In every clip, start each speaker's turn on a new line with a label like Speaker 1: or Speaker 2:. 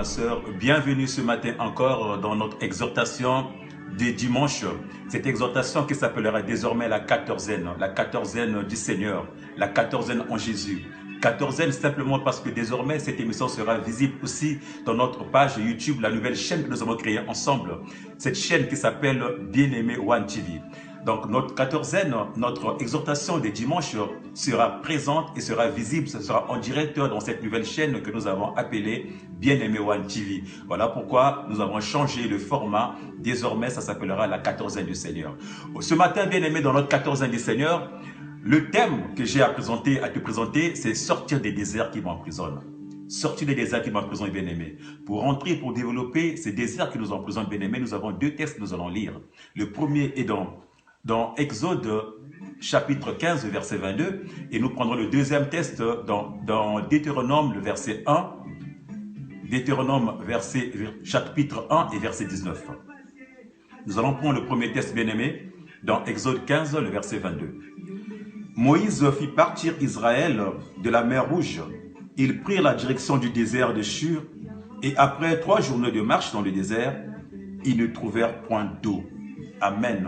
Speaker 1: ma sœur. Bienvenue ce matin encore dans notre exhortation des dimanches. Cette exhortation qui s'appellera désormais la quatorzaine du Seigneur, la quatorzaine en Jésus. Quatorzaine simplement parce que désormais cette émission sera visible aussi dans notre page YouTube, la nouvelle chaîne que nous avons créée ensemble. Cette chaîne qui s'appelle Bien-Aimé One TV. Donc notre quatorzaine, notre exhortation des dimanches sera présente et sera visible, ce sera en direct dans cette nouvelle chaîne que nous avons appelée Bien-Aimé One TV. Voilà pourquoi nous avons changé le format. Désormais, ça s'appellera la quatorzaine du Seigneur. Ce matin, bien-aimé, dans notre quatorzaine du Seigneur, le thème que j'ai à te présenter, c'est sortir des déserts qui m'emprisonnent. Sortir des déserts qui m'emprisonnent, bien-aimés. Pour entrer, pour développer ces déserts qui nous emprisonnent, bien-aimés, nous avons deux textes que nous allons lire. Le premier est dans Exode chapitre 15, verset 22, et nous prendrons le deuxième texte dans Deutéronome, le verset 1, Deutéronome chapitre 1 et verset 19. Nous allons prendre le premier texte, bien-aimé, dans Exode 15, le verset 22. Moïse fit partir Israël de la mer Rouge. Ils prirent la direction du désert de Shur, et après 3 journées de marche dans le désert, ils ne trouvèrent point d'eau. Amen.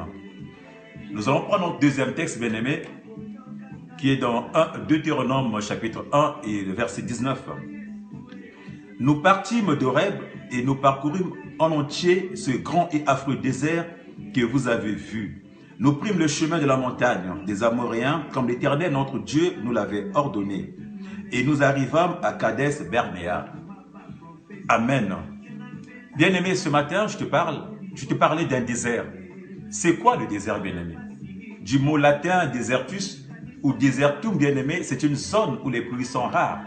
Speaker 1: Nous allons prendre notre deuxième texte, bien-aimé, qui est dans Deutéronome chapitre 1 et le verset 19. Nous partîmes d'Horeb et nous parcourûmes en entier ce grand et affreux désert que vous avez vu. Nous prîmes le chemin de la montagne des Amoréens, comme l'Éternel notre Dieu nous l'avait ordonné. Et nous arrivâmes à Kadès Barnéa. Amen. Bien-aimé, ce matin, je te parlais d'un désert. C'est quoi le désert, bien-aimé? Du mot latin désertus ou désertum, bien-aimé, c'est une zone où les pluies sont rares.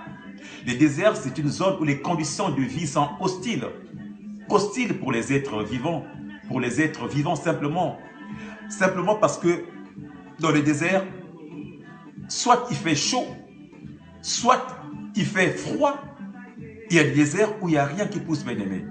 Speaker 1: Le désert, c'est une zone où les conditions de vie sont hostiles. Hostiles pour les êtres vivants. Pour les êtres vivants simplement. Simplement parce que dans le désert, soit il fait chaud, soit il fait froid. Il y a des déserts où il n'y a rien qui pousse, bien-aimé.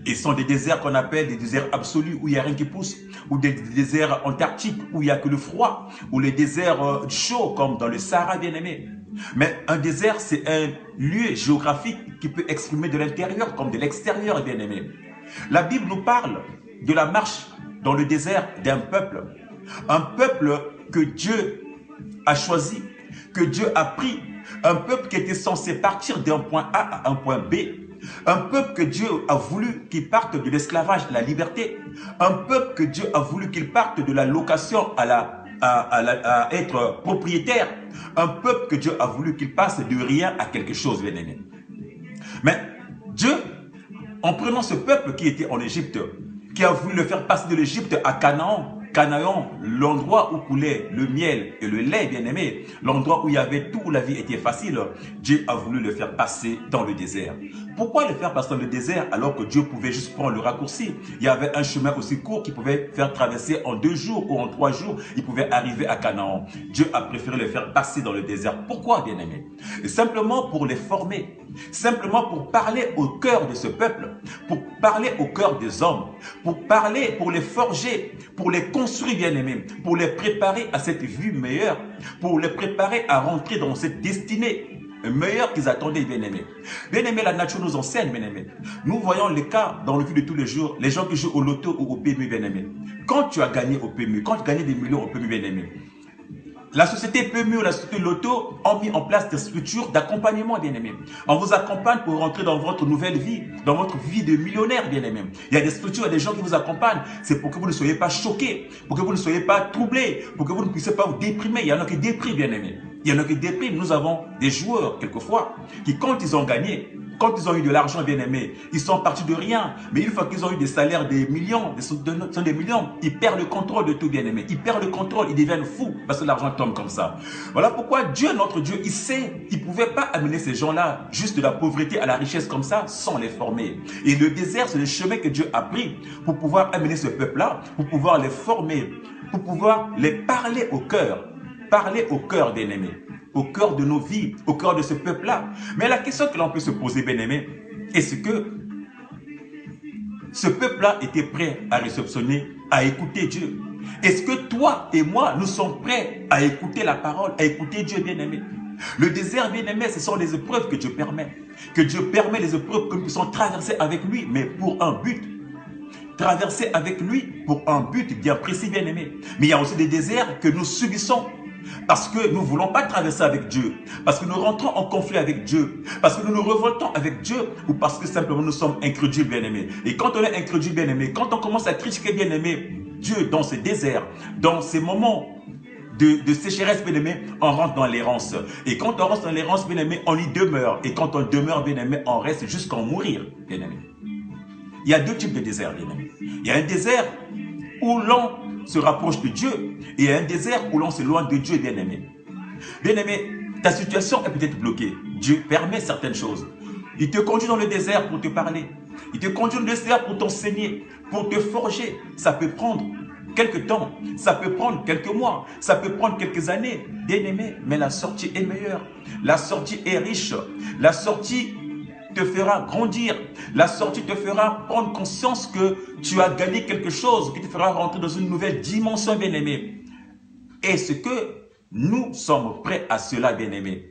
Speaker 1: Et ce sont des déserts qu'on appelle des déserts absolus où il n'y a rien qui pousse, ou des déserts antarctiques où il n'y a que le froid, ou les déserts chauds comme dans le Sahara, bien-aimé. Mais un désert, c'est un lieu géographique qui peut exprimer de l'intérieur comme de l'extérieur, bien-aimé. La Bible nous parle de la marche dans le désert d'un peuple. Un peuple que Dieu a choisi, que Dieu a pris. Un peuple qui était censé partir d'un point A à un point B. Un peuple que Dieu a voulu qu'il parte de l'esclavage à la liberté. Un peuple que Dieu a voulu qu'il parte de la location à être propriétaire. Un peuple que Dieu a voulu qu'il passe de rien à quelque chose, bien aimé. Mais Dieu, en prenant ce peuple qui était en Égypte, qui a voulu le faire passer de l'Égypte à Canaan, l'endroit où coulait le miel et le lait, bien-aimé, l'endroit où il y avait tout, où la vie était facile, Dieu a voulu le faire passer dans le désert. Pourquoi le faire passer dans le désert alors que Dieu pouvait juste prendre le raccourci? Il y avait un chemin aussi court qu'il pouvait faire traverser en 2 jours ou en 3 jours, il pouvait arriver à Canaan. Dieu a préféré le faire passer dans le désert. Pourquoi, bien-aimé? Simplement pour les former, simplement pour parler au cœur de ce peuple, pour parler au cœur des hommes, pour les forger, pour les construire, bien-aimés, pour les préparer à cette vie meilleure, pour les préparer à rentrer dans cette destinée meilleure qu'ils attendaient, bien-aimés. Bien-aimés, la nature nous enseigne, bien-aimés. Nous voyons les cas dans le vie de tous les jours, les gens qui jouent au loto ou au PMU, bien-aimés. Quand tu as gagné au PMU, quand tu as gagné des millions au PMU, bien-aimés, la société PMU ou la société Loto ont mis en place des structures d'accompagnement, bien-aimés. On vous accompagne pour rentrer dans votre nouvelle vie, dans votre vie de millionnaire, bien-aimés. Il y a des structures, il y a des gens qui vous accompagnent. C'est pour que vous ne soyez pas choqués, pour que vous ne soyez pas troublés, pour que vous ne puissiez pas vous déprimer. Il y en a qui dépriment, bien-aimés. Il y en a qui dépriment. Nous avons des joueurs, quelquefois, qui quand ils ont gagné, quand ils ont eu de l'argent, bien aimé, ils sont partis de rien. Mais une fois qu'ils ont eu des salaires des millions, des millions, ils perdent le contrôle de tout, bien aimé. Ils perdent le contrôle, ils deviennent fous parce que l'argent tombe comme ça. Voilà pourquoi Dieu, notre Dieu, il sait, il ne pouvait pas amener ces gens-là juste de la pauvreté à la richesse comme ça sans les former. Et le désert, c'est le chemin que Dieu a pris pour pouvoir amener ce peuple-là, pour pouvoir les former, pour pouvoir les parler au cœur. Parler au cœur, bien aimé. Au cœur de nos vies, au cœur de ce peuple-là. Mais la question que l'on peut se poser, bien-aimé, est-ce que ce peuple-là était prêt à réceptionner, à écouter Dieu? Est-ce que toi et moi, nous sommes prêts à écouter la parole, à écouter Dieu, bien-aimé? Le désert, bien-aimé, ce sont les épreuves que Dieu permet. Que Dieu permet les épreuves que nous puissions traverser avec lui, mais pour un but. Traverser avec lui pour un but bien précis, bien-aimé. Mais il y a aussi des déserts que nous subissons parce que nous ne voulons pas traverser avec Dieu, parce que nous rentrons en conflit avec Dieu, parce que nous nous révoltons avec Dieu, ou parce que simplement nous sommes incrédules, bien-aimés. Et quand on est incrédule, bien-aimé, quand on commence à critiquer, bien-aimé, Dieu dans ces déserts, dans ces moments de sécheresse, bien-aimé, on rentre dans l'errance. Et quand on rentre dans l'errance, bien-aimé, on y demeure. Et quand on demeure, bien-aimé, on reste jusqu'à en mourir, bien-aimé. Il y a deux types de déserts, bien-aimé. Il y a un désert où l'on se rapproche de Dieu et il y a un désert où l'on s'éloigne de Dieu, bien-aimé. Bien-aimé, ta situation est peut-être bloquée. Dieu permet certaines choses. Il te conduit dans le désert pour te parler. Il te conduit dans le désert pour t'enseigner, pour te forger. Ça peut prendre quelques temps, ça peut prendre quelques mois, ça peut prendre quelques années, bien-aimé, mais la sortie est meilleure. La sortie est riche. La sortie te fera grandir. La sortie te fera prendre conscience que tu as gagné quelque chose, qui te fera rentrer dans une nouvelle dimension, bien-aimé. Est-ce que nous sommes prêts à cela, bien-aimé?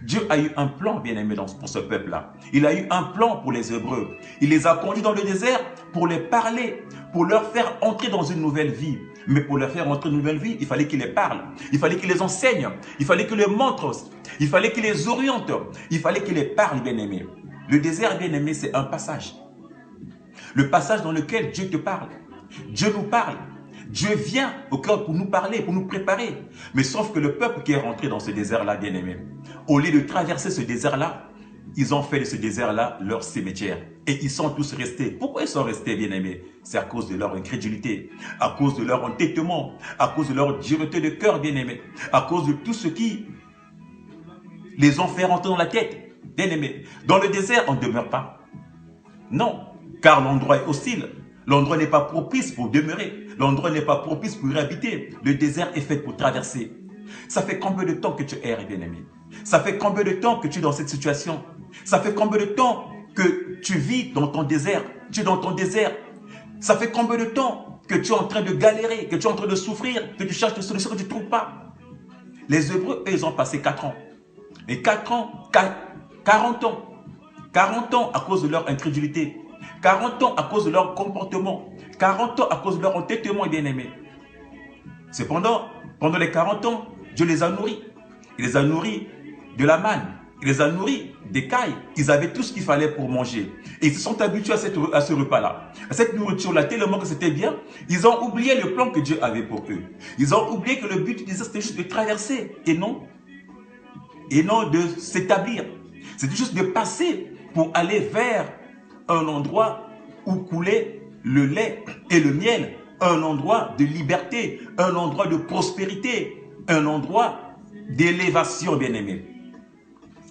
Speaker 1: Dieu a eu un plan, bien-aimé, pour ce peuple-là. Il a eu un plan pour les Hébreux. Il les a conduits dans le désert pour les parler, pour leur faire entrer dans une nouvelle vie. Mais pour leur faire entrer dans une nouvelle vie, il fallait qu'il les parle. Il fallait qu'il les enseigne. Il fallait qu'il les montre. Il fallait qu'il les oriente. Il fallait qu'il les parle, bien-aimé. Le désert, bien-aimé, c'est un passage. Le passage dans lequel Dieu te parle. Dieu nous parle. Dieu vient au cœur pour nous parler, pour nous préparer. Mais sauf que le peuple qui est rentré dans ce désert-là, bien-aimé, au lieu de traverser ce désert-là, ils ont fait de ce désert-là leur cimetière. Et ils sont tous restés. Pourquoi ils sont restés, bien-aimés? C'est à cause de leur incrédulité, à cause de leur entêtement, à cause de leur dureté de cœur, bien-aimés, à cause de tout ce qui les ont fait rentrer dans la tête. Bien-aimés, dans le désert, on ne demeure pas. Non, car l'endroit est hostile. L'endroit n'est pas propice pour demeurer. L'endroit n'est pas propice pour y habiter. Le désert est fait pour traverser. Ça fait combien de temps que tu erres, bien-aimé? Ça fait combien de temps que tu es dans cette situation? Ça fait combien de temps que tu vis dans ton désert? Tu es dans ton désert. Ça fait combien de temps que tu es en train de galérer, que tu es en train de souffrir, que tu cherches des solutions que tu ne trouves pas? Les Hébreux, eux, ils ont passé 4 ans. Et 4 ans, 40 ans. 40 ans à cause de leur incrédulité. 40 ans à cause de leur comportement. 40 ans à cause de leur entêtement, bien-aimé. Cependant, pendant les 40 ans, Dieu les a nourris. Il les a nourris de la manne. Il les a nourris d'écailles. Ils avaient tout ce qu'il fallait pour manger. Et ils se sont habitués à ce repas-là. À cette nourriture-là, tellement que c'était bien, ils ont oublié le plan que Dieu avait pour eux. Ils ont oublié que le but du désert, c'était juste de traverser et non de s'établir. C'était juste de passer pour aller vers un endroit où coulait le lait et le miel, un endroit de liberté, un endroit de prospérité, un endroit d'élévation, bien-aimé.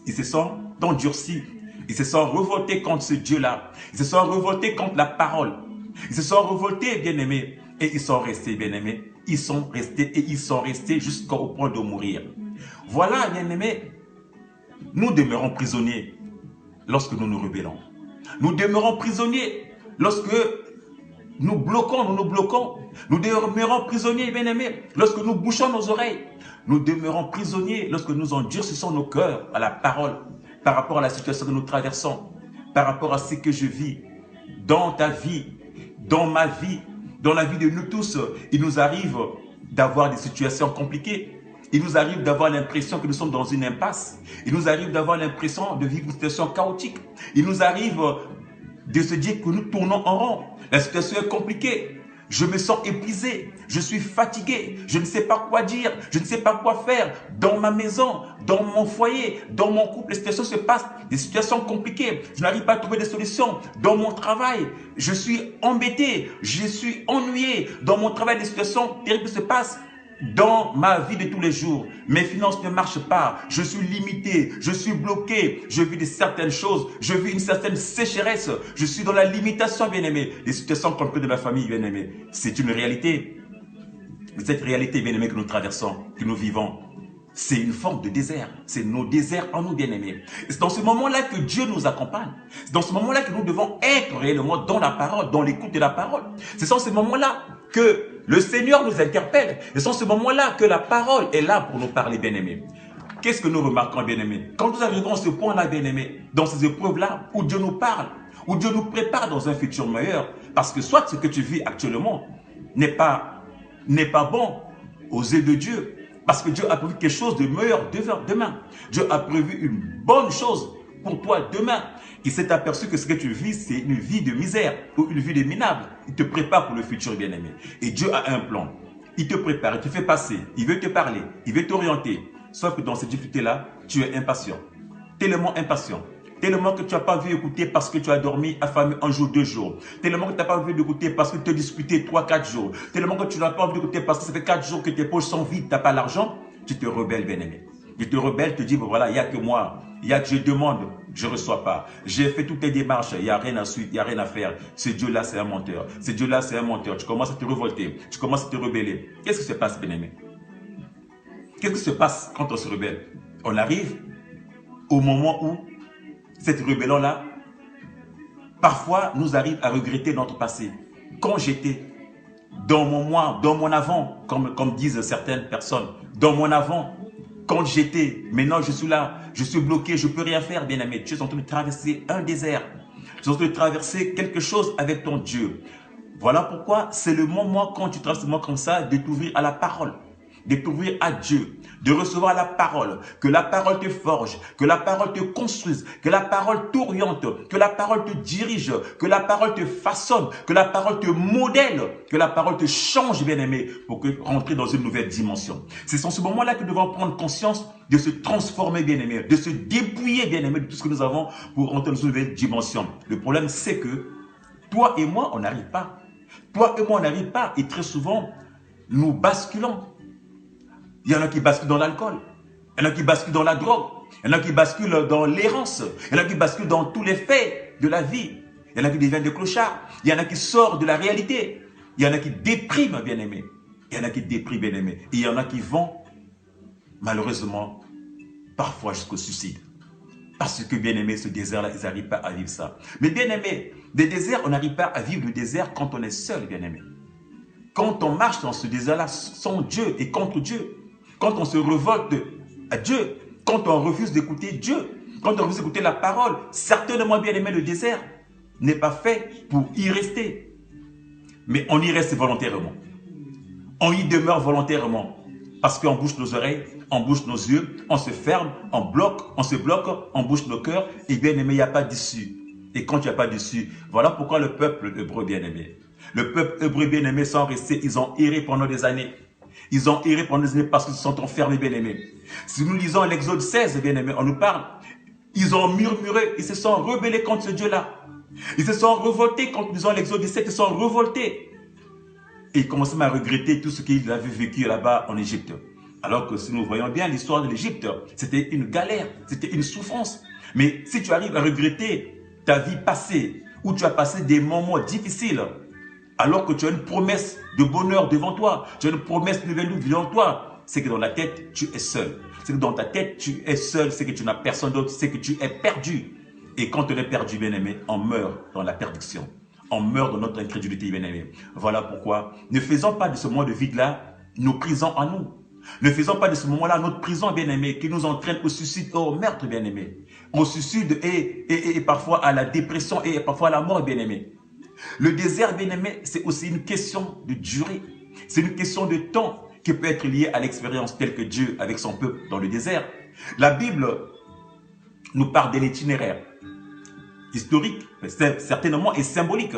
Speaker 1: Ils se sont endurcis, ils se sont révoltés contre ce Dieu-là, ils se sont révoltés contre la parole, ils se sont révoltés, bien-aimé, et ils sont restés, bien-aimé, ils sont restés jusqu'au point de mourir. Voilà, bien-aimé, nous demeurons prisonniers lorsque nous nous rebellons. Nous demeurons prisonniers lorsque nous bloquons. Nous demeurons prisonniers, bien-aimés, lorsque nous bouchons nos oreilles. Nous demeurons prisonniers lorsque nous endurcissons nos cœurs à la parole, par rapport à la situation que nous traversons, par rapport à ce que je vis dans ta vie, dans ma vie, dans la vie de nous tous. Il nous arrive d'avoir des situations compliquées. Il nous arrive d'avoir l'impression que nous sommes dans une impasse. Il nous arrive d'avoir l'impression de vivre une situation chaotique. Il nous arrive de se dire que nous tournons en rond. La situation est compliquée. Je me sens épuisé. Je suis fatigué. Je ne sais pas quoi dire. Je ne sais pas quoi faire. Dans ma maison, dans mon foyer, dans mon couple, les situations se passent. Des situations compliquées. Je n'arrive pas à trouver des solutions. Dans mon travail, je suis embêté. Je suis ennuyé. Dans mon travail, des situations terribles se passent. Dans ma vie de tous les jours, mes finances ne marchent pas, je suis limité, je suis bloqué, je vis de certaines choses, je vis une certaine sécheresse, je suis dans la limitation, bien-aimé. Les situations compliquées de ma famille, bien-aimé, c'est une réalité. Mais cette réalité, bien-aimé, que nous traversons, que nous vivons, c'est une forme de désert. C'est nos déserts en nous, bien-aimés. C'est dans ce moment-là que Dieu nous accompagne. C'est dans ce moment-là que nous devons être réellement dans la parole, dans l'écoute de la parole. C'est dans ce moment-là que le Seigneur nous interpelle. Et c'est dans ce moment-là que la parole est là pour nous parler, bien-aimés. qu'est-ce que nous remarquons, bien-aimés? Quand nous arrivons à ce point-là, bien-aimés, dans ces épreuves-là, où Dieu nous parle, où Dieu nous prépare dans un futur meilleur, parce que soit ce que tu vis actuellement n'est pas bon aux yeux de Dieu, parce que Dieu a prévu quelque chose de meilleur demain. Dieu a prévu une bonne chose pour toi demain. Il s'est aperçu que ce que tu vis, c'est une vie de misère ou une vie de minable. Il te prépare pour le futur, bien-aimé. Et Dieu a un plan. Il te prépare, il te fait passer, il veut te parler, il veut t'orienter. Sauf que dans cette difficulté-là, tu es impatient. Tellement impatient. Tellement que tu n'as pas vu écouter parce que tu as dormi affamé un jour, 2 jours. Tellement que tu n'as pas vu écouter parce que tu as discuté 3, 4 jours. Tellement que tu n'as pas envie d'écouter parce que ça fait 4 jours que tes poches sont vides, tu n'as pas l'argent. Tu te rebelles, bien-aimé. Tu te rebelles, tu te dis, bon, voilà, il n'y a que moi. Je demande, je ne reçois pas. J'ai fait toutes tes démarches, il n'y a rien à suivre, il n'y a rien à faire. Ce Dieu-là, c'est un menteur. Ce Dieu-là, c'est un menteur. Tu commences à te révolter, tu commences à te rebeller. Qu'est-ce qui se passe, bien-aimé? Qu'est-ce qui se passe quand on se rebelle? On arrive au moment où cette rébellion-là, parfois, nous arrive à regretter notre passé. Quand j'étais dans mon moi, dans mon avant, comme disent certaines personnes, dans mon avant, quand j'étais, maintenant je suis là, je suis bloqué, je ne peux rien faire, bien-aimé. Tu es en train de traverser un désert. Tu es en train de traverser quelque chose avec ton Dieu. Voilà pourquoi c'est le moment, quand tu traverses le moment comme ça, de t'ouvrir à la parole, de t'ouvrir à Dieu, de recevoir la parole, que la parole te forge, que la parole te construise, que la parole t'oriente, que la parole te dirige, que la parole te façonne, que la parole te modèle, que la parole te change, bien-aimé, pour rentrer dans une nouvelle dimension. C'est en ce moment-là que nous devons prendre conscience de se transformer, bien-aimé, de se dépouiller, bien-aimé, de tout ce que nous avons pour rentrer dans une nouvelle dimension. Le problème, c'est que toi et moi, on n'arrive pas. Toi et moi, on n'arrive pas. Et très souvent, nous basculons. Il y en a qui basculent dans l'alcool. Il y en a qui basculent dans la drogue. Il y en a qui basculent dans l'errance. Il y en a qui basculent dans tous les faits de la vie. Il y en a qui deviennent des clochards. Il y en a qui sortent de la réalité. Il y en a qui dépriment, bien-aimés. Il y en a qui dépriment, bien-aimés. Et il y en a qui vont, malheureusement, parfois jusqu'au suicide. Parce que, bien-aimés, ce désert-là, ils n'arrivent pas à vivre ça. Mais bien-aimés, des déserts, on n'arrive pas à vivre le désert quand on est seul, bien-aimés. Quand on marche dans ce désert-là sans Dieu et contre Dieu, quand on se révolte à Dieu, quand on refuse d'écouter Dieu, quand on refuse d'écouter la parole, certainement, bien-aimé, le désert n'est pas fait pour y rester. Mais on y reste volontairement. On y demeure volontairement. Parce qu'on bouche nos oreilles, on bouche nos yeux, on se ferme, on se bloque, on bouche nos cœurs. Et bien-aimé, il n'y a pas d'issue. Et quand il n'y a pas d'issue, voilà pourquoi le peuple hébreu, bien-aimé, le peuple hébreu, bien-aimé, sont restés, ils ont erré pendant des années. Ils ont erré pendant des années parce qu'ils se sont enfermés, bien-aimés. Si nous lisons l'Exode 16, bien-aimés, on nous parle. Ils ont murmuré, ils se sont rebellés contre ce Dieu-là. Ils se sont révoltés quand nous lisons l'Exode 17, ils se sont révoltés. Et ils commençaient à regretter tout ce qu'ils avaient vécu là-bas en Égypte. Alors que si nous voyons bien l'histoire de l'Égypte, c'était une galère, c'était une souffrance. Mais si tu arrives à regretter ta vie passée, où tu as passé des moments difficiles, alors que tu as une promesse de bonheur devant toi, tu as une promesse de nouvelle vie devant toi, c'est que dans la tête, tu es seul. C'est que dans ta tête, tu es seul, c'est que tu n'as personne d'autre, c'est que tu es perdu. Et quand on est perdu, bien-aimé, on meurt dans la perdition. On meurt dans notre incrédulité, bien-aimé. Voilà pourquoi ne faisons pas de ce moment de vide-là nos prisons en nous. Ne faisons pas de ce moment-là notre prison, bien-aimé, qui nous entraîne au suicide et au meurtre, bien-aimé. Au suicide et parfois à la dépression et parfois à la mort, bien-aimé. Le désert, bien-aimé, c'est aussi une question de durée. C'est une question de temps qui peut être liée à l'expérience telle que Dieu avec son peuple dans le désert. La Bible nous parle d'un itinéraire historique, certainement, et symbolique.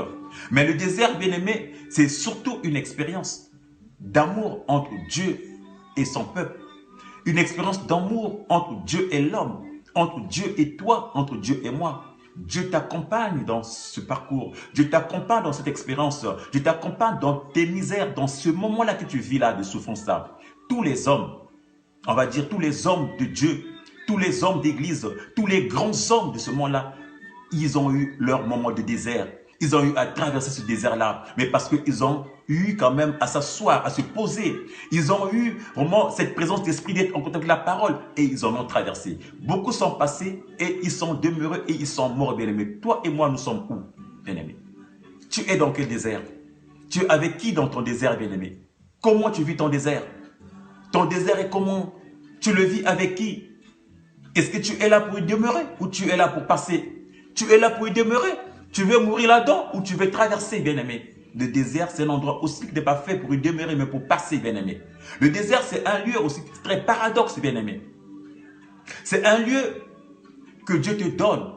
Speaker 1: Mais le désert, bien-aimé, c'est surtout une expérience d'amour entre Dieu et son peuple. Une expérience d'amour entre Dieu et l'homme, entre Dieu et toi, entre Dieu et moi. Dieu t'accompagne dans ce parcours, Dieu t'accompagne dans cette expérience, Dieu t'accompagne dans tes misères, dans ce moment-là que tu vis là, de souffrance-là. Tous les hommes, on va dire tous les hommes de Dieu, tous les hommes d'église, tous les grands hommes de ce monde-là, ils ont eu leur moment de désert. Ils ont eu à traverser ce désert-là, mais parce qu'ils ont eu quand même à s'asseoir, à se poser. Ils ont eu vraiment cette présence d'esprit d'être en contact avec la parole et ils en ont traversé. Beaucoup sont passés et ils sont demeurés et ils sont morts, bien-aimés. Toi et moi, nous sommes où, bien-aimés? Tu es dans quel désert? Tu es avec qui dans ton désert, bien-aimé? Comment tu vis ton désert? Ton désert est comment? Tu le vis avec qui? Est-ce que tu es là pour y demeurer ou tu es là pour passer? Tu es là pour y demeurer? Tu veux mourir là-dedans ou tu veux traverser, bien-aimé? Le désert, c'est un endroit aussi qui n'est pas fait pour y demeurer, mais pour passer, bien-aimé. Le désert, c'est un lieu aussi très paradoxe, bien-aimé. C'est un lieu que Dieu te donne.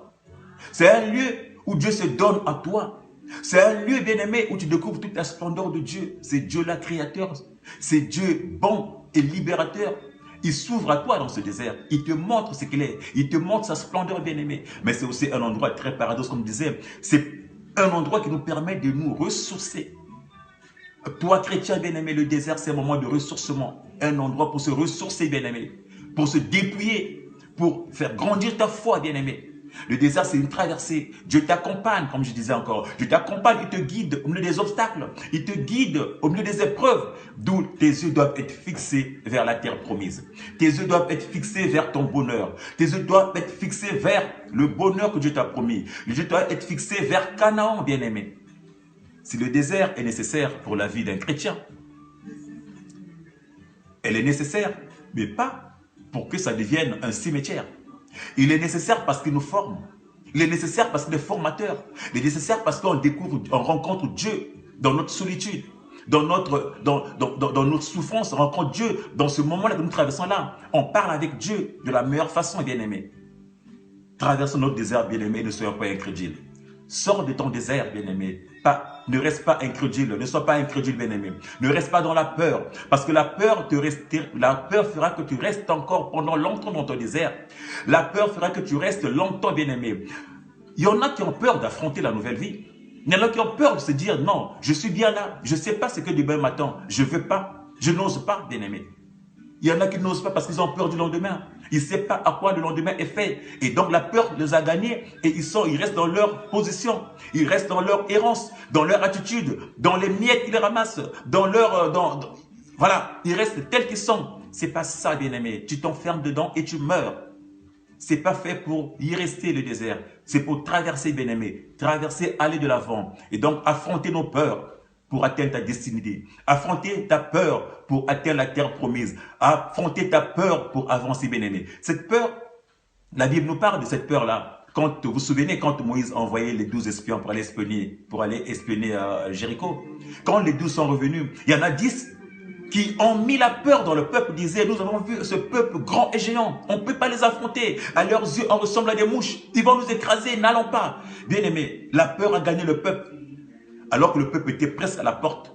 Speaker 1: C'est un lieu où Dieu se donne à toi. C'est un lieu, bien-aimé, où tu découvres toute la splendeur de Dieu. C'est Dieu là, créateur. C'est Dieu bon et libérateur. Il s'ouvre à toi dans ce désert. Il te montre ce qu'il est. Il te montre sa splendeur, bien-aimé. Mais c'est aussi un endroit très paradoxe, comme je disais. C'est un endroit qui nous permet de nous ressourcer. Toi, chrétien, bien-aimé, le désert, c'est un moment de ressourcement. Un endroit pour se ressourcer, bien-aimé. Pour se dépouiller. Pour faire grandir ta foi, bien-aimé. Le désert, c'est une traversée. Dieu t'accompagne, comme je disais encore. Dieu t'accompagne, il te guide au milieu des obstacles. Il te guide au milieu des épreuves. D'où tes yeux doivent être fixés vers la terre promise. Tes yeux doivent être fixés vers ton bonheur. Tes yeux doivent être fixés vers le bonheur que Dieu t'a promis. Les yeux doivent être fixés vers Canaan, bien-aimé. Si le désert est nécessaire pour la vie d'un chrétien, elle est nécessaire, mais pas pour que ça devienne un cimetière. Il est nécessaire parce qu'il nous forme. Il est nécessaire parce qu'il est formateur. Il est nécessaire parce qu'on découvre, on rencontre Dieu dans notre solitude, dans notre souffrance, on rencontre Dieu dans ce moment-là que nous traversons là. On parle avec Dieu de la meilleure façon, bien-aimé. Traversons notre désert, bien-aimé, ne soyons pas incrédules. Sors de ton désert, bien-aimé. Ne reste pas incrédule, ne sois pas incrédule, bien-aimé. Ne reste pas dans la peur, parce que la peur fera que tu restes encore pendant longtemps dans ton désert. La peur fera que tu restes longtemps, bien-aimé. Il y en a qui ont peur d'affronter la nouvelle vie. Il y en a qui ont peur de se dire, non, je suis bien là, je ne sais pas ce que demain m'attend, je ne veux pas, je n'ose pas, bien-aimé. Il y en a qui n'osent pas parce qu'ils ont peur du lendemain. Ils ne savent pas à quoi le lendemain est fait. Et donc la peur les a gagnés et ils restent dans leur position. Ils restent dans leur errance, dans leur attitude, dans les miettes qu'ils ramassent, dans leur... voilà, ils restent tels qu'ils sont. C'est pas ça, bien-aimé. Tu t'enfermes dedans et tu meurs. C'est pas fait pour y rester le désert. C'est pour traverser, bien-aimé. Traverser, aller de l'avant. Et donc affronter nos peurs pour atteindre ta destinée. Affronter ta peur pour atteindre la terre promise. Affronter ta peur pour avancer, bien-aimé. Cette peur, la Bible nous parle de cette peur-là. Quand vous vous souvenez, quand Moïse a envoyé les 12 espions pour aller espionner Jéricho. Quand les 12 sont revenus, il y en a 10 qui ont mis la peur dans le peuple, disaient, nous avons vu ce peuple grand et géant, on ne peut pas les affronter, à leurs yeux on ressemble à des mouches, ils vont nous écraser, n'allons pas. Bien-aimé, la peur a gagné le peuple. Alors que le peuple était presque à la porte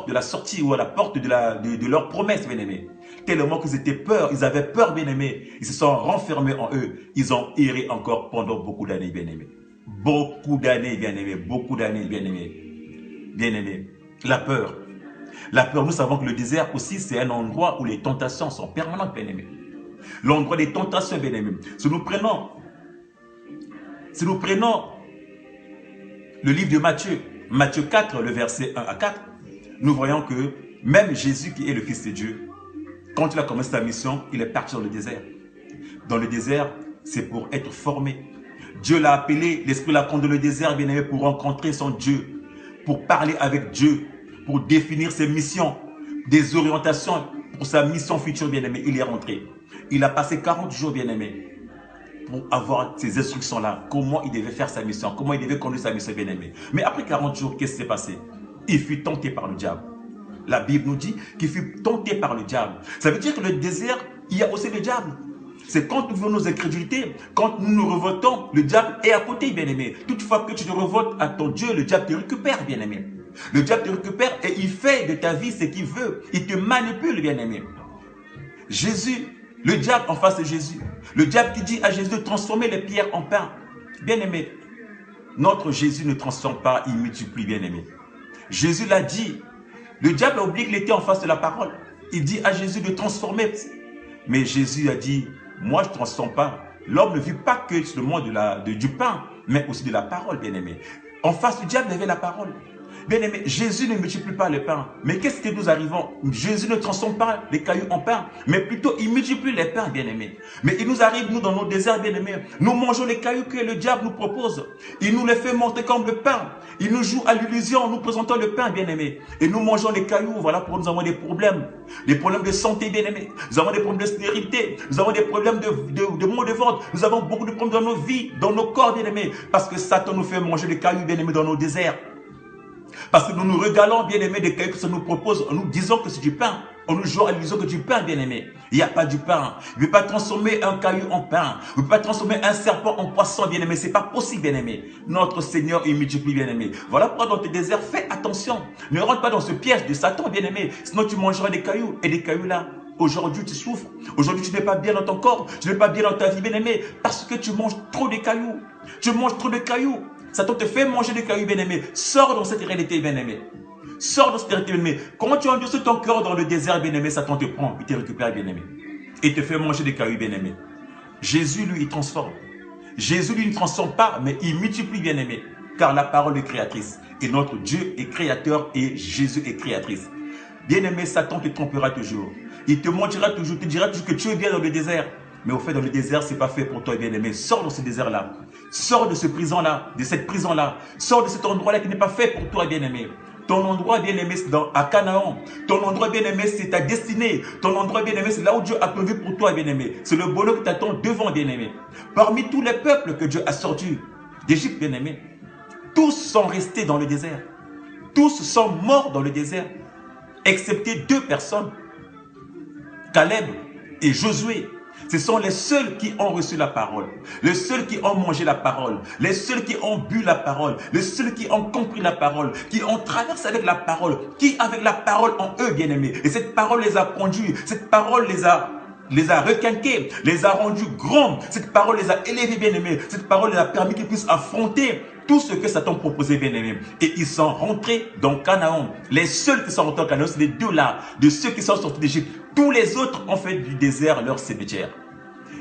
Speaker 1: de la sortie ou à la porte de leur promesse, bien-aimés. Tellement qu'ils étaient peur, ils avaient peur, bien-aimés. Ils se sont renfermés en eux. Ils ont erré encore pendant beaucoup d'années, bien-aimés. Beaucoup d'années, bien-aimés. Beaucoup d'années, bien-aimés. Bien-aimés. La peur. La peur, nous savons que le désert aussi, c'est un endroit où les tentations sont permanentes, bien-aimés. L'endroit des tentations, bien-aimés. Si nous prenons le livre de Matthieu, Matthieu 4, le verset 1 à 4, nous voyons que même Jésus qui est le Fils de Dieu, quand il a commencé sa mission, il est parti dans le désert. Dans le désert, c'est pour être formé. Dieu l'a appelé, l'Esprit l'a conduit dans le désert, bien aimé, pour rencontrer son Dieu, pour parler avec Dieu, pour définir ses missions, des orientations pour sa mission future, bien aimé. Il est rentré. Il a passé 40 jours, bien aimé, pour avoir ces instructions-là, comment il devait faire sa mission, comment il devait conduire sa mission, bien-aimé. Mais après 40 jours, qu'est-ce qui s'est passé? Il fut tenté par le diable. La Bible nous dit qu'il fut tenté par le diable. Ça veut dire que le désert, il y a aussi le diable. C'est quand nous vivons nos incrédulités, quand nous nous révoltons, le diable est à côté, bien-aimé. Toutefois que tu te révoltes à ton Dieu, le diable te récupère, bien-aimé. Le diable te récupère et il fait de ta vie ce qu'il veut. Il te manipule, bien-aimé. Jésus, le diable en face de Jésus. Le diable qui dit à Jésus de transformer les pierres en pain. Bien-aimé, notre Jésus ne transforme pas, il multiplie, bien-aimé. Jésus l'a dit. Le diable a oublié qu'il était en face de la parole. Il dit à Jésus de transformer. Mais Jésus a dit, moi je ne transforme pas. L'homme ne vit pas que sur le monde du pain, mais aussi de la parole, bien-aimé. En face du diable, il y avait la parole. Bien-aimé, Jésus ne multiplie pas le pain. Mais qu'est-ce que nous arrivons? Jésus ne transforme pas les cailloux en pain, mais plutôt il multiplie les pains, bien-aimé. Mais il nous arrive, nous, dans nos déserts, bien-aimés, nous mangeons les cailloux que le diable nous propose. Il nous les fait monter comme le pain. Il nous joue à l'illusion en nous présentant le pain, bien-aimé. Et nous mangeons les cailloux, voilà pourquoi nous avons des problèmes. Des problèmes de santé, bien-aimé. Nous avons des problèmes de stérilité. Nous avons des problèmes de maux de ventre. Nous avons beaucoup de problèmes dans nos vies, dans nos corps, bien-aimés. Parce que Satan nous fait manger les cailloux, bien-aimés, dans nos déserts. Parce que nous nous régalons, bien-aimés, des cailloux que ça nous propose, en nous disant que c'est du pain. On nous joue à l'illusion que du pain, bien-aimé. Il n'y a pas du pain. Il ne peut pas transformer un caillou en pain. Il ne peut pas transformer un serpent en poisson, bien-aimé. Ce n'est pas possible, bien-aimé. Notre Seigneur, il multiplie, bien-aimé. Voilà pourquoi dans tes déserts, fais attention. Ne rentre pas dans ce piège de Satan, bien-aimé. Sinon, tu mangeras des cailloux. Et des cailloux là, aujourd'hui, tu souffres. Aujourd'hui, tu n'es pas bien dans ton corps. Tu n'es pas bien dans ta vie, bien-aimé. Parce que tu manges trop de cailloux. Tu manges trop de cailloux. Satan te fait manger des cailloux, bien-aimé. Sors dans cette réalité, bien-aimé. Sors de cette réalité, bien-aimé. Quand tu endures ton cœur dans le désert, bien-aimé, Satan te prend, il te récupère, bien-aimé. Et te fait manger des cailloux, bien-aimé. Jésus, lui, il transforme. Jésus, lui, ne transforme pas, mais il multiplie, bien-aimé. Car la parole est créatrice. Et notre Dieu est créateur et Jésus est créatrice. Bien-aimé, Satan te trompera toujours. Il te mentira toujours, te dira toujours que tu es bien dans le désert. Mais au fait, dans le désert, ce n'est pas fait pour toi, bien-aimé. Sors de ce désert-là. Sors de ce prison-là, de cette prison-là. Sors de cet endroit-là qui n'est pas fait pour toi, bien-aimé. Ton endroit, bien-aimé, c'est à Canaan. Ton endroit, bien-aimé, c'est ta destinée. Ton endroit, bien-aimé, c'est là où Dieu a prévu pour toi, bien-aimé. C'est le bonheur qui t'attend devant, bien-aimé. Parmi tous les peuples que Dieu a sortis d'Égypte, bien-aimé, tous sont restés dans le désert. Tous sont morts dans le désert, excepté 2 personnes, Caleb et Josué. Ce sont les seuls qui ont reçu la parole, les seuls qui ont mangé la parole, les seuls qui ont bu la parole, les seuls qui ont compris la parole, qui ont traversé avec la parole, qui avec la parole en eux, bien-aimés. Et cette parole les a conduits, cette parole les a requinqués, les a rendus grands, cette parole les a élevés, bien-aimés, cette parole les a permis qu'ils puissent affronter tout ce que Satan proposait, bien-aimés. Et ils sont rentrés dans Canaan. Les seuls qui sont rentrés dans Canaan, c'est les 2 là, de ceux qui sont sortis d'Égypte. Tous les autres ont fait du désert leur cimetière.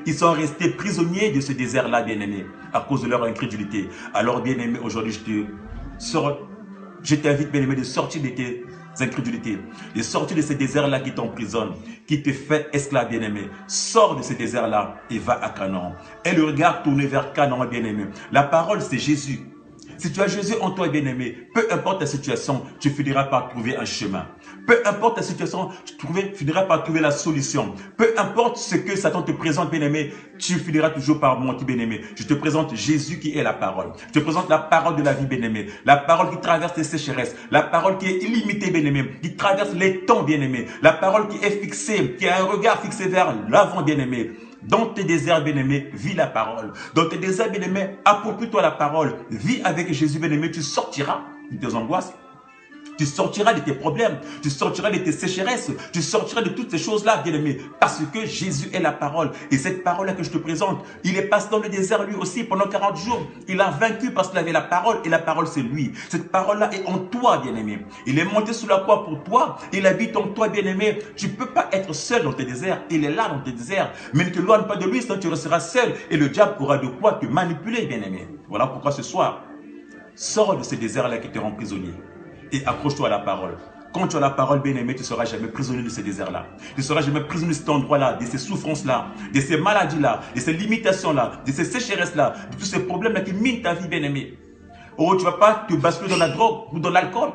Speaker 1: Ils sont restés prisonniers de ce désert-là, bien-aimés, à cause de leur incrédulité. Alors, bien-aimés, aujourd'hui, je t'invite, bien-aimé, de sortir de tes incrédulités, de sortir de ce désert-là qui t'emprisonne, qui te fait esclave, bien-aimé. Sors de ce désert-là et va à Canaan. Et le regard tourné vers Canaan, bien-aimé. La parole, c'est Jésus. Si tu as Jésus en toi, bien-aimé, peu importe ta situation, tu finiras par trouver un chemin. Peu importe ta situation, tu finiras par trouver la solution. Peu importe ce que Satan te présente, bien-aimé, tu finiras toujours par monter, bien-aimé. Je te présente Jésus qui est la parole. Je te présente la parole de la vie, bien-aimé. La parole qui traverse les sécheresses. La parole qui est illimitée, bien-aimé. Qui traverse les temps, bien-aimé. La parole qui est fixée, qui a un regard fixé vers l'avant, bien-aimé. Dans tes déserts, bien-aimé, vis la parole. Dans tes déserts, bien-aimé, approprie-toi la parole. Vis avec Jésus, bien-aimé, tu sortiras de tes angoisses. Tu sortiras de tes problèmes, tu sortiras de tes sécheresses, tu sortiras de toutes ces choses-là, bien-aimé, parce que Jésus est la parole. Et cette parole-là que je te présente, il est passé dans le désert lui aussi pendant 40 jours. Il a vaincu parce qu'il avait la parole, et la parole c'est lui. Cette parole-là est en toi, bien-aimé. Il est monté sous la croix pour toi, il habite en toi, bien-aimé. Tu ne peux pas être seul dans tes déserts, il est là dans tes déserts. Mais ne te loigne pas de lui, sinon tu resteras seul, et le diable aura de quoi te manipuler, bien-aimé. Voilà pourquoi ce soir, sors de ce désert-là qui te rend prisonnier. Et accroche-toi à la parole. Quand tu as la parole, bien-aimé, tu ne seras jamais prisonnier de ce désert-là. Tu ne seras jamais prisonnier de cet endroit-là, de ces souffrances-là, de ces maladies-là, de ces limitations-là, de ces sécheresses-là, de tous ces problèmes-là qui minent ta vie, bien-aimé. Oh, tu ne vas pas te basculer dans la drogue ou dans l'alcool.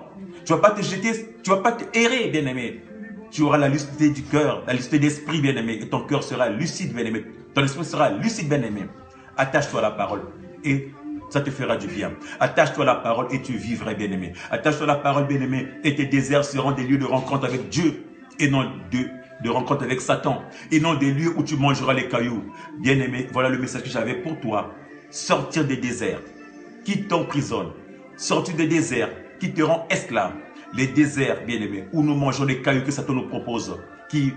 Speaker 1: Tu ne vas pas te jeter, tu ne vas pas te errer, bien-aimé. Tu auras la lucidité du cœur, la lucidité d'esprit, bien-aimé. Et ton cœur sera lucide, bien-aimé. Ton esprit sera lucide, bien-aimé. Attache-toi à la parole. Et ça te fera du bien. Attache-toi à la parole et tu vivras, bien-aimé. Attache-toi à la parole, bien-aimé, et tes déserts seront des lieux de rencontre avec Dieu et non de rencontre avec Satan. Et non des lieux où tu mangeras les cailloux. Bien-aimé, voilà le message que j'avais pour toi. Sortir des déserts qui t'emprisonnent. Sortir des déserts qui te rendent esclave. Les déserts, bien-aimé, où nous mangeons les cailloux que Satan nous propose, qui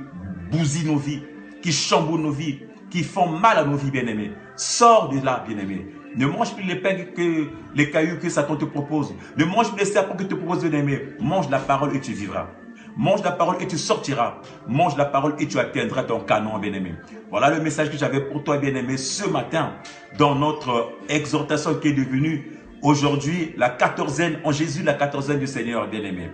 Speaker 1: bousillent nos vies, qui chamboulent nos vies, qui font mal à nos vies, bien-aimé. Sors de là, bien-aimé. Ne mange plus les pains que les cailloux que Satan te propose. Ne mange plus les serpents que te propose, bien-aimé. Mange la parole et tu vivras. Mange la parole et tu sortiras. Mange la parole et tu atteindras ton canon, bien-aimé. Voilà le message que j'avais pour toi, bien-aimé, ce matin, dans notre exhortation qui est devenue Aujourd'hui, la quatorzaine en Jésus, la quatorzaine du Seigneur, bien-aimé.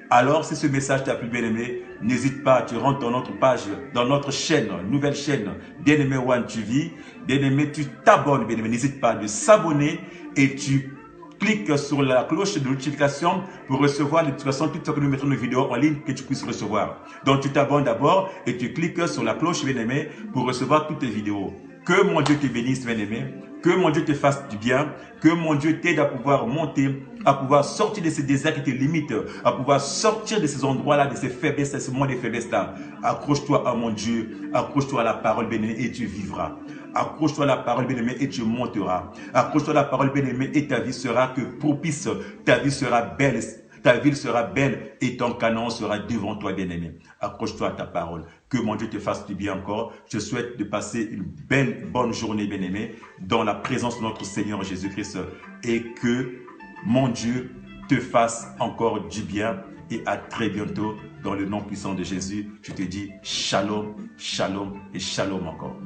Speaker 1: Alors, si ce message t'a plu, bien-aimé, n'hésite pas, tu rentres dans notre page, dans notre chaîne, nouvelle chaîne, Bien-aimé One TV. Bien-aimé, tu t'abonnes, bien-aimé, n'hésite pas de s'abonner et tu cliques sur la cloche de notification pour recevoir les notifications, toutes fois que nous mettrons nos vidéos en ligne, que tu puisses recevoir. Donc, tu t'abonnes d'abord et tu cliques sur la cloche, bien-aimé, pour recevoir toutes tes vidéos. Que mon Dieu te bénisse, bien-aimé. Que mon Dieu te fasse du bien. Que mon Dieu t'aide à pouvoir monter, à pouvoir sortir de ces déserts qui te limitent, à pouvoir sortir de ces endroits-là, de ces faiblesses, de ce monde de faiblesses-là. Accroche-toi à mon Dieu, accroche-toi à la parole, bien-aimé, et tu vivras. Accroche-toi à la parole, bien-aimé, et tu monteras. Accroche-toi à la parole, bien-aimé, et ta vie sera que propice. Ta vie sera belle. Ta ville sera belle et ton canon sera devant toi, bien-aimé. Accroche-toi à ta parole. Que mon Dieu te fasse du bien encore. Je souhaite de passer une belle, bonne journée, bien-aimé, dans la présence de notre Seigneur Jésus-Christ. Et que mon Dieu te fasse encore du bien. Et à très bientôt, dans le nom puissant de Jésus. Je te dis shalom, shalom et shalom encore.